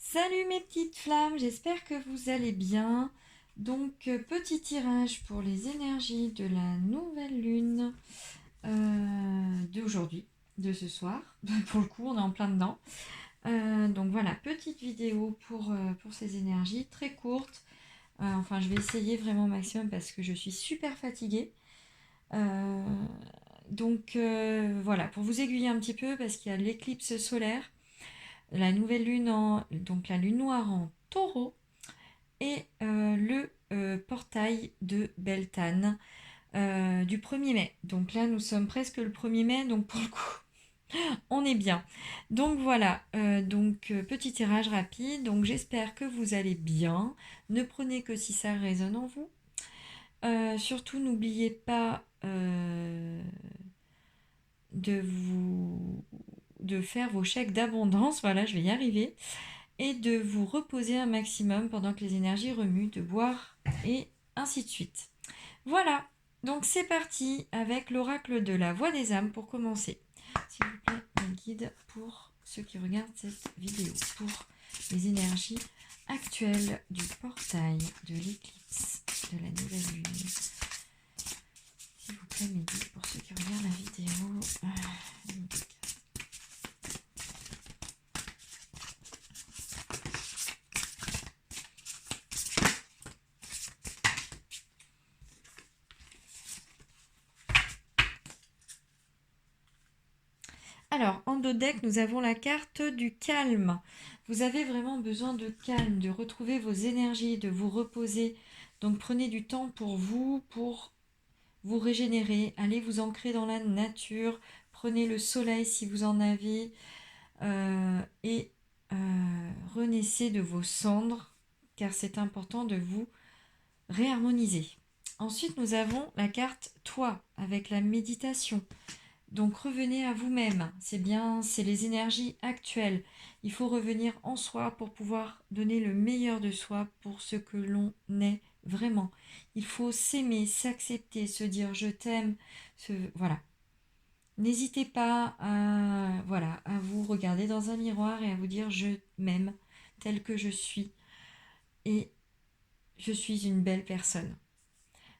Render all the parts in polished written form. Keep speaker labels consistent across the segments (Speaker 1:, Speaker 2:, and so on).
Speaker 1: Salut mes petites flammes, j'espère que vous allez bien. Donc, petit tirage pour les énergies de la nouvelle lune d'aujourd'hui, de ce soir. Pour le coup, on est en plein dedans. Donc voilà, petite vidéo pour ces énergies, très courte. Enfin, je vais essayer vraiment au maximum parce que je suis super fatiguée. Euh, voilà, pour vous aiguiller un petit peu, parce qu'il y a l'éclipse solaire, la nouvelle lune donc la lune noire en taureau et le portail de Beltane du 1er mai. Donc là, nous sommes presque le 1er mai, donc pour le coup, on est bien. Donc voilà, petit tirage rapide. Donc j'espère que vous allez bien. Ne prenez que si ça résonne en vous. Surtout, n'oubliez pas de de faire vos chèques d'abondance. Voilà, je vais y arriver. Et de vous reposer un maximum pendant que les énergies remuent, de boire et ainsi de suite. Voilà, donc c'est parti avec l'oracle de la voix des âmes pour commencer. S'il vous plaît, un guide pour ceux qui regardent cette vidéo, pour les énergies actuelles du portail de l'éclipse de la nouvelle lune. S'il vous plaît, mes guides pour ceux qui regardent la vidéo. Alors, en dos deck, nous avons la carte du calme. Vous avez vraiment besoin de calme, de retrouver vos énergies, de vous reposer. Donc, prenez du temps pour vous régénérer. Allez vous ancrer dans la nature. Prenez le soleil si vous en avez. Et renaissez de vos cendres, car c'est important de vous réharmoniser. Ensuite, nous avons la carte Toi, avec la méditation. Donc revenez à vous-même, c'est bien, c'est les énergies actuelles. Il faut revenir en soi pour pouvoir donner le meilleur de soi pour ce que l'on est vraiment. Il faut s'aimer, s'accepter, se dire je t'aime, voilà. N'hésitez pas à vous regarder dans un miroir et à vous dire je m'aime tel que je suis et je suis une belle personne.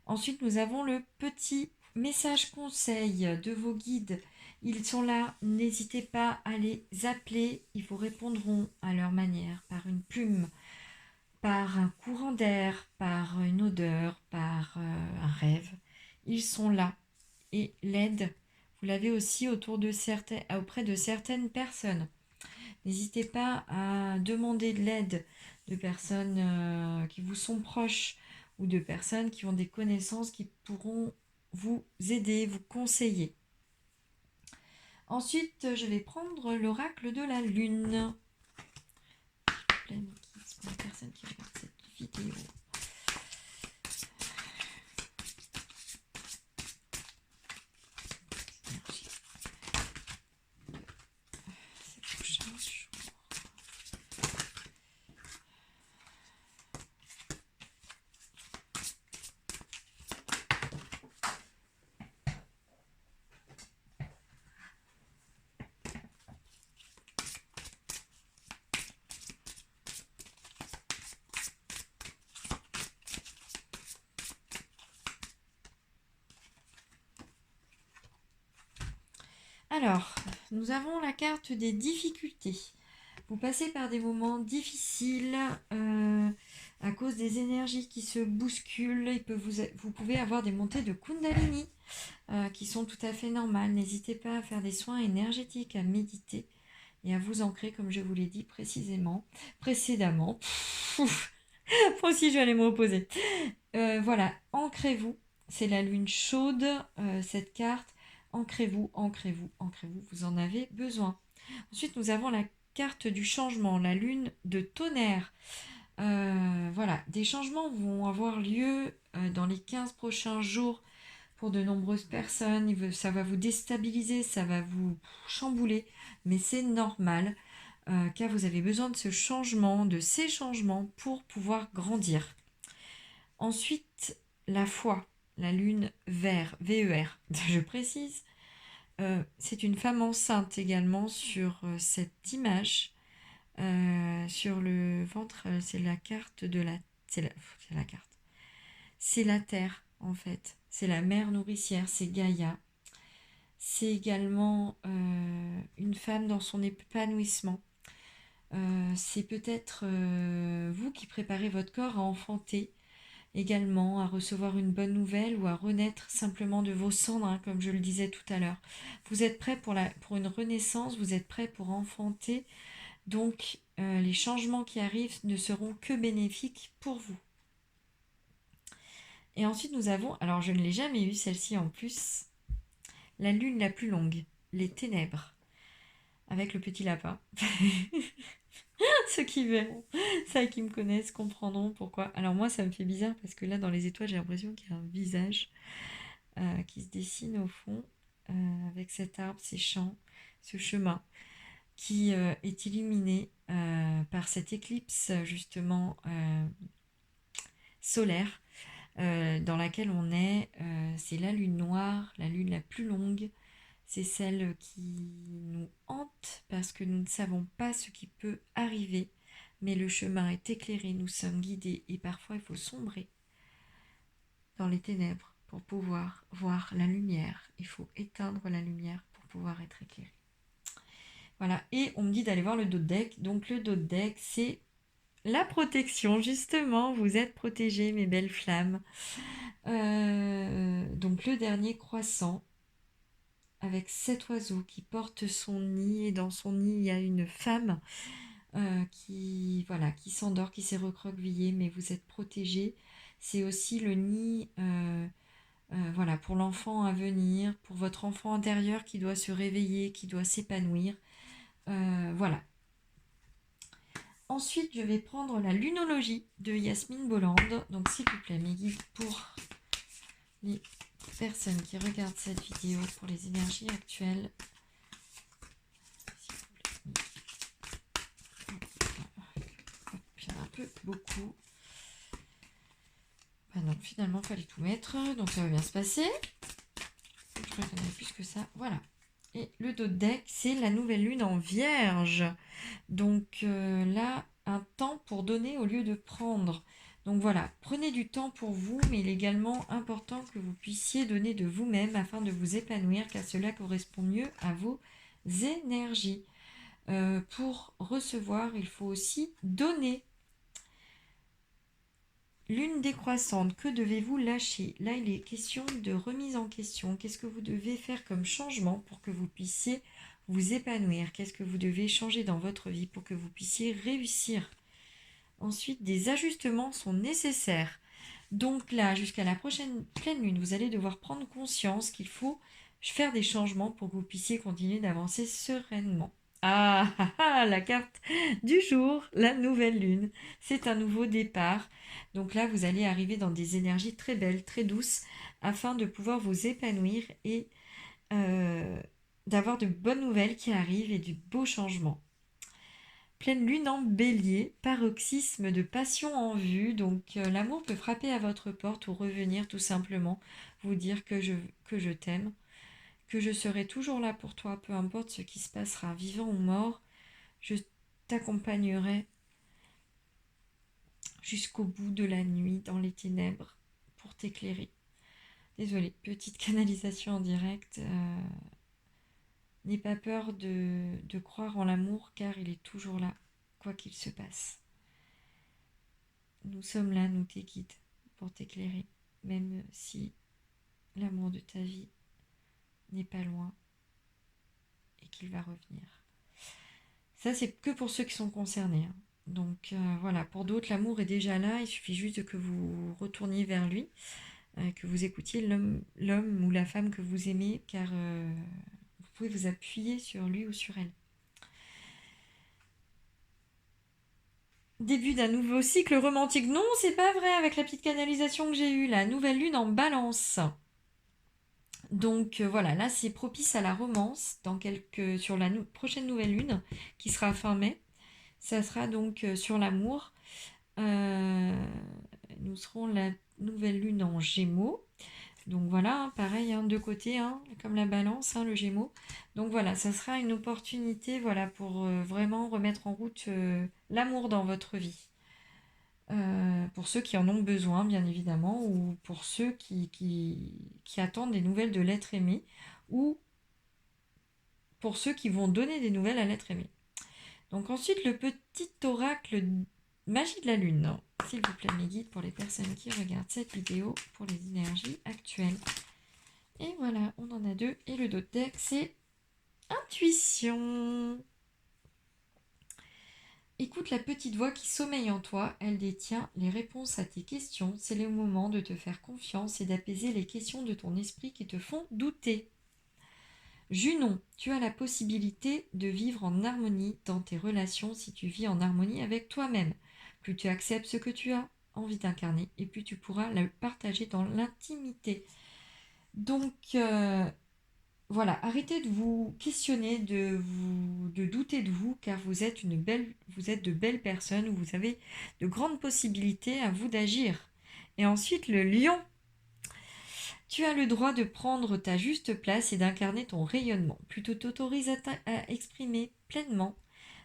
Speaker 1: Ensuite, nous avons le petit message conseil de vos guides. Ils sont là, n'hésitez pas à les appeler. Ils vous répondront à leur manière, par une plume, par un courant d'air, par une odeur, par un rêve. Ils sont là. Et l'aide, vous l'avez aussi auprès de certaines personnes. N'hésitez pas à demander de l'aide de personnes qui vous sont proches ou de personnes qui ont des connaissances qui pourront vous aider, vous conseiller. Ensuite, je vais prendre l'oracle de la lune. Pour les personnes qui regardent cette vidéo. Alors, nous avons la carte des difficultés. Vous passez par des moments difficiles à cause des énergies qui se bousculent. Vous pouvez avoir des montées de Kundalini qui sont tout à fait normales. N'hésitez pas à faire des soins énergétiques, à méditer et à vous ancrer, comme je vous l'ai dit précédemment. Moi aussi, je vais aller me reposer. Voilà, ancrez-vous. C'est la lune chaude, cette carte. Ancrez-vous, ancrez-vous, ancrez-vous. Vous en avez besoin. Ensuite, nous avons la carte du changement, la lune de tonnerre. Voilà, des changements vont avoir lieu dans les 15 prochains jours pour de nombreuses personnes. Ça va vous déstabiliser, ça va vous chambouler, mais c'est normal car vous avez besoin de ces changements pour pouvoir grandir. Ensuite, la foi, la lune vert, VER, je précise. C'est une femme enceinte également sur cette image. Sur le ventre, c'est la carte de la... c'est la carte. C'est la terre, en fait. C'est la mère nourricière, c'est Gaïa. C'est également une femme dans son épanouissement. C'est peut-être vous qui préparez votre corps à enfanter, également à recevoir une bonne nouvelle ou à renaître simplement de vos cendres, hein, comme je le disais tout à l'heure. Vous êtes prêt pour une renaissance, vous êtes prêt pour enfanter, donc les changements qui arrivent ne seront que bénéfiques pour vous. Et ensuite nous avons, alors je ne l'ai jamais eu celle-ci en plus, la lune la plus longue, les ténèbres, avec le petit lapin. Ceux qui verront, ceux qui me connaissent comprendront pourquoi. Alors moi ça me fait bizarre parce que là dans les étoiles j'ai l'impression qu'il y a un visage qui se dessine au fond avec cet arbre, ces champs, ce chemin qui est illuminé par cette éclipse justement solaire dans laquelle on est. C'est la lune noire, la lune la plus longue. C'est celle qui nous hante parce que nous ne savons pas ce qui peut arriver, mais le chemin est éclairé, nous sommes guidés et parfois il faut sombrer dans les ténèbres pour pouvoir voir la lumière. Il faut éteindre la lumière pour pouvoir être éclairé. Voilà, et on me dit d'aller voir le dos de deck. Donc le dos de deck, c'est la protection, justement. Vous êtes protégés, mes belles flammes. Donc le dernier croissant, avec 7 oiseaux qui portent son nid. Et dans son nid, il y a une femme qui s'endort, qui s'est recroquevillée, mais vous êtes protégés. C'est aussi le nid pour l'enfant à venir, pour votre enfant intérieur qui doit se réveiller, qui doit s'épanouir. Voilà. Ensuite, je vais prendre la lunologie de Yasmine Bolland. Donc, s'il vous plaît, mes guides, pour les personnes qui regardent cette vidéo, pour les énergies actuelles. Il y en a un peu beaucoup. Bah non, finalement, il fallait tout mettre. Donc, ça va bien se passer. Je crois qu'il y en avait plus que ça. Voilà. Et le dos de deck, c'est la nouvelle lune en Vierge. Donc là, un temps pour donner au lieu de prendre. Donc voilà, prenez du temps pour vous, mais il est également important que vous puissiez donner de vous-même afin de vous épanouir, car cela correspond mieux à vos énergies. Pour recevoir, il faut aussi donner. Lune décroissante, que devez-vous lâcher? Là, il est question de remise en question. Qu'est-ce que vous devez faire comme changement pour que vous puissiez vous épanouir? Qu'est-ce que vous devez changer dans votre vie pour que vous puissiez réussir? Ensuite, des ajustements sont nécessaires. Donc là, jusqu'à la prochaine pleine lune, vous allez devoir prendre conscience qu'il faut faire des changements pour que vous puissiez continuer d'avancer sereinement. La carte du jour, la nouvelle lune. C'est un nouveau départ. Donc là, vous allez arriver dans des énergies très belles, très douces, afin de pouvoir vous épanouir et d'avoir de bonnes nouvelles qui arrivent et du beau changement. Pleine lune en bélier, paroxysme de passion en vue. Donc l'amour peut frapper à votre porte ou revenir tout simplement vous dire que je t'aime, que je serai toujours là pour toi, peu importe ce qui se passera, vivant ou mort. Je t'accompagnerai jusqu'au bout de la nuit dans les ténèbres pour t'éclairer. Désolée, petite canalisation en direct. N'aie pas peur de croire en l'amour car il est toujours là, quoi qu'il se passe. Nous sommes là, nous tes guides, pour t'éclairer, même si l'amour de ta vie n'est pas loin et qu'il va revenir. Ça, c'est que pour ceux qui sont concernés. Hein. Donc voilà, pour d'autres, l'amour est déjà là, il suffit juste que vous retourniez vers lui, que vous écoutiez l'homme ou la femme que vous aimez, car vous pouvez vous appuyer sur lui ou sur elle. Début d'un nouveau cycle romantique. Non, c'est pas vrai avec la petite canalisation que j'ai eue, la nouvelle lune en balance. Donc voilà, là c'est propice à la romance sur la prochaine nouvelle lune qui sera fin mai. Ça sera donc sur l'amour. Nous serons la nouvelle lune en Gémeaux. Donc voilà, hein, pareil, hein, deux côtés, hein, comme la balance, hein, le Gémeaux. Donc voilà, ça sera une opportunité, voilà, pour vraiment remettre en route l'amour dans votre vie. Pour ceux qui en ont besoin, bien évidemment, ou pour ceux qui attendent des nouvelles de l'être aimé, ou pour ceux qui vont donner des nouvelles à l'être aimé. Donc ensuite, le petit oracle magie de la lune. S'il vous plaît, mes guides, pour les personnes qui regardent cette vidéo, pour les énergies actuelles. Et voilà, on en a deux. Et le dos de deck, c'est intuition. Écoute la petite voix qui sommeille en toi, elle détient les réponses à tes questions. C'est le moment de te faire confiance et d'apaiser les questions de ton esprit qui te font douter. Junon, tu as la possibilité de vivre en harmonie dans tes relations si tu vis en harmonie avec toi-même. Plus tu acceptes ce que tu as envie d'incarner et plus tu pourras le partager dans l'intimité. Donc, voilà, arrêtez de vous questionner, de douter de vous, car vous êtes de belles personnes, vous avez de grandes possibilités à vous d'agir. Et ensuite, le lion. Tu as le droit de prendre ta juste place et d'incarner ton rayonnement. Plus tu t'autorises à exprimer pleinement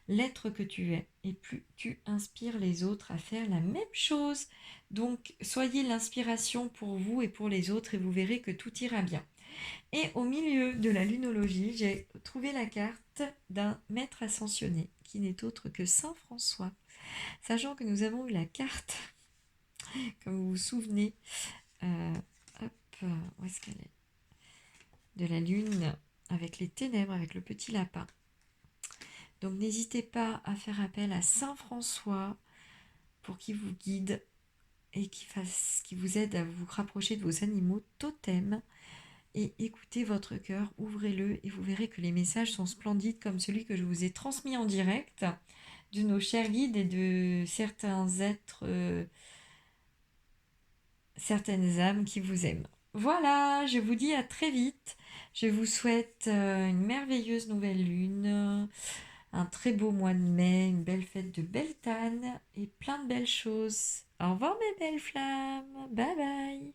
Speaker 1: l'être que tu es, et plus tu inspires les autres à faire la même chose. Donc, soyez l'inspiration pour vous et pour les autres, et vous verrez que tout ira bien. Et au milieu de la lunologie, j'ai trouvé la carte d'un maître ascensionné, qui n'est autre que Saint François. Sachant que nous avons eu la carte, comme vous vous souvenez, hop, où est-ce qu'elle est, de la lune, avec les ténèbres, avec le petit lapin. Donc n'hésitez pas à faire appel à Saint François pour qu'il vous guide et qui vous aide à vous rapprocher de vos animaux totems. Et écoutez votre cœur, ouvrez-le et vous verrez que les messages sont splendides comme celui que je vous ai transmis en direct de nos chers guides et de certains êtres, certaines âmes qui vous aiment. Voilà, je vous dis à très vite. Je vous souhaite une merveilleuse nouvelle lune, un très beau mois de mai, une belle fête de Beltane et plein de belles choses. Au revoir mes belles flammes. Bye bye.